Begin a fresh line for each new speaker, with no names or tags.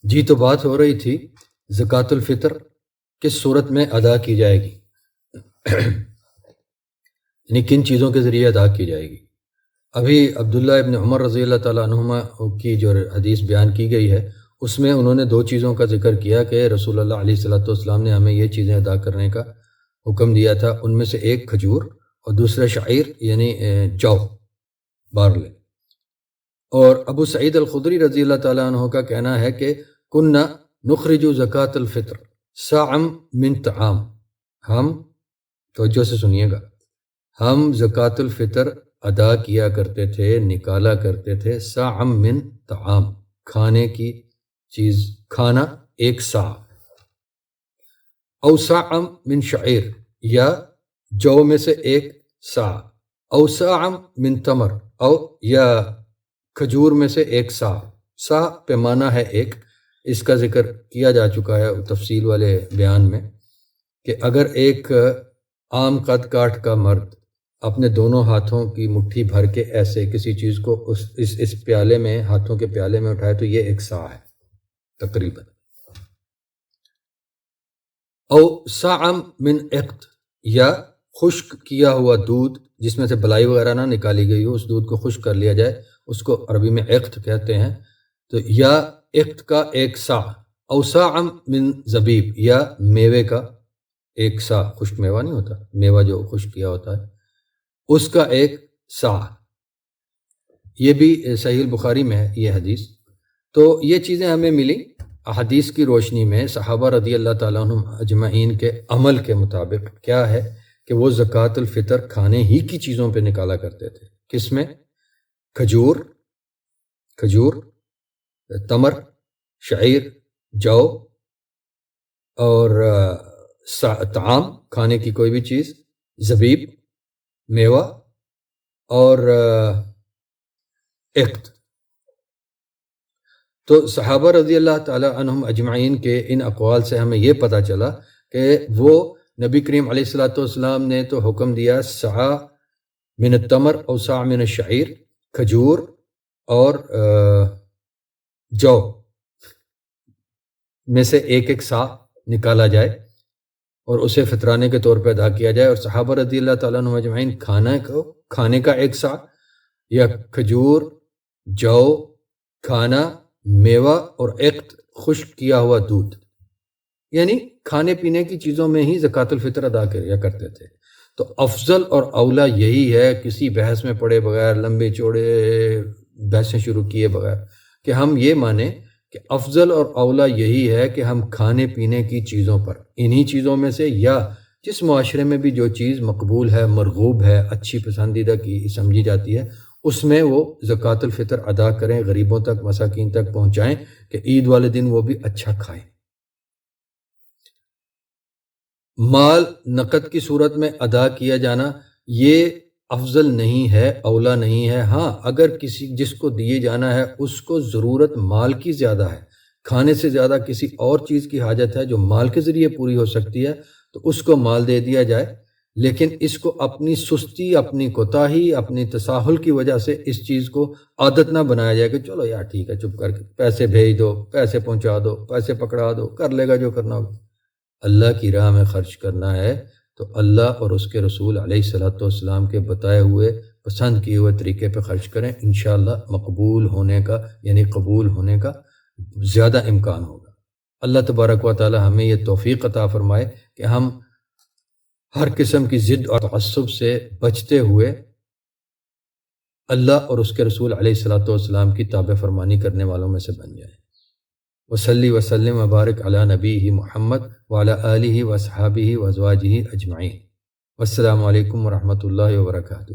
جی تو بات ہو رہی تھی زکوٰۃ الفطر کس صورت میں ادا کی جائے گی، یعنی کن چیزوں کے ذریعے ادا کی جائے گی۔ ابھی عبداللہ ابن عمر رضی اللہ تعالیٰ عنہما کی جو حدیث بیان کی گئی ہے اس میں انہوں نے 2 چیزوں کا ذکر کیا کہ رسول اللہ علیہ الصلوۃ والسلام نے ہمیں یہ چیزیں ادا کرنے کا حکم دیا تھا، ان میں سے ایک کھجور اور دوسرا شعیر یعنی جو بارلے۔ اور ابو سعید الخدری رضی اللہ تعالیٰ عنہ کا کہنا ہے کہ کننا نخرج زکوٰۃ الفطر صاعًا من طعام، ہم توجہ سے سنیے گا، ہم زکوٰۃ الفطر ادا کیا کرتے تھے، نکالا کرتے تھے صاعًا من طعام، کھانے کی چیز، کھانا ایک صاع، او صاعًا من شعیر، یا جو میں سے ایک صاع، او صاعًا من تمر، او یا کھجور میں سے ایک صاع۔ صاع پیمانہ ہے ایک، اس کا ذکر کیا جا چکا ہے تفصیل والے بیان میں کہ اگر ایک عام قد کاٹ کا مرد اپنے دونوں ہاتھوں کی مٹھی بھر کے ایسے کسی چیز کو اس پیالے میں، ہاتھوں کے پیالے میں اٹھائے تو یہ ایک صاع ہے تقریباً۔ او صاعًا من اقط، یا خشک کیا ہوا دودھ جس میں سے بلائی وغیرہ نہ نکالی گئی ہو، اس دودھ کو خشک کر لیا جائے، اس کو عربی میں اقط کہتے ہیں، تو یا اقط کا ایک صاع، او صاعًا من زبیب، یا میوے کا ایک صاع، خشک میوہ نہیں ہوتا، میوہ جو خشک کیا ہوتا ہے اس کا ایک صاع۔ یہ بھی صحیح البخاری میں ہے یہ حدیث۔ تو یہ چیزیں ہمیں ملی احادیث کی روشنی میں، صحابہ رضی اللہ تعالیٰ عنہم اجمعین کے عمل کے مطابق کیا ہے کہ وہ زکوٰۃ الفطر کھانے ہی کی چیزوں پہ نکالا کرتے تھے۔ کس میں؟ کھجور، تمر، شعیر، جو، اور طعام کھانے کی کوئی بھی چیز، زبیب میوہ، اور اقط۔ تو صحابہ رضی اللہ تعالی عنہم اجمعین کے ان اقوال سے ہمیں یہ پتہ چلا کہ وہ نبی کریم علیہ الصلوۃ والسلام نے تو حکم دیا صاع من التمر او صاع من الشعیر، کھجور اور جو میں سے ایک ایک صاع نکالا جائے اور اسے فطرانے کے طور پہ ادا کیا جائے، اور صحابہ رضی اللہ تعالیٰ عنہ اجمعین کھانے کا ایک صاع، یا کھجور، جو، کھانا، میوہ اور اقط خشک کیا ہوا دودھ، یعنی کھانے پینے کی چیزوں میں ہی زکوٰۃ الفطر ادا کیا کرتے تھے۔ تو افضل اور اولا یہی ہے، کسی بحث میں پڑے بغیر، لمبے چوڑے بحثیں شروع کیے بغیر، کہ ہم یہ مانیں کہ افضل اور اولا یہی ہے کہ ہم کھانے پینے کی چیزوں پر، انہی چیزوں میں سے یا جس معاشرے میں بھی جو چیز مقبول ہے، مرغوب ہے، اچھی پسندیدہ کی سمجھی جاتی ہے، اس میں وہ زکوٰۃ الفطر ادا کریں، غریبوں تک، مساکین تک پہنچائیں کہ عید والے دن وہ بھی اچھا کھائیں۔ مال نقد کی صورت میں ادا کیا جانا یہ افضل نہیں ہے، اولا نہیں ہے۔ ہاں اگر کسی جس کو دیے جانا ہے اس کو ضرورت مال کی زیادہ ہے، کھانے سے زیادہ کسی اور چیز کی حاجت ہے جو مال کے ذریعے پوری ہو سکتی ہے، تو اس کو مال دے دیا جائے، لیکن اس کو اپنی سستی، اپنی کوتاہی، اپنی تساہل کی وجہ سے اس چیز کو عادت نہ بنایا جائے کہ چلو یار ٹھیک ہے، چپ کر کے پیسے بھیج دو، پیسے پہنچا دو، پیسے پکڑا دو، کر لے گا جو کرنا ہوگا۔ اللہ کی راہ میں خرچ کرنا ہے تو اللہ اور اس کے رسول علیہ الصلوۃ والسلام کے بتائے ہوئے، پسند کیے ہوئے طریقے پہ خرچ کریں، انشاءاللہ مقبول ہونے کا یعنی قبول ہونے کا زیادہ امکان ہوگا۔ اللہ تبارک و تعالی ہمیں یہ توفیق عطا فرمائے کہ ہم ہر قسم کی ضد اور تعصب سے بچتے ہوئے اللہ اور اس کے رسول علیہ الصلوۃ والسلام کی تابع فرمانی کرنے والوں میں سے بن جائیں۔ وصلی وسلم وبارک علی نبیہ محمد وعلی آلہ واصحابہ وازواجہ اجمعین۔ والسلام علیکم ورحمۃ اللہ وبرکاتہ۔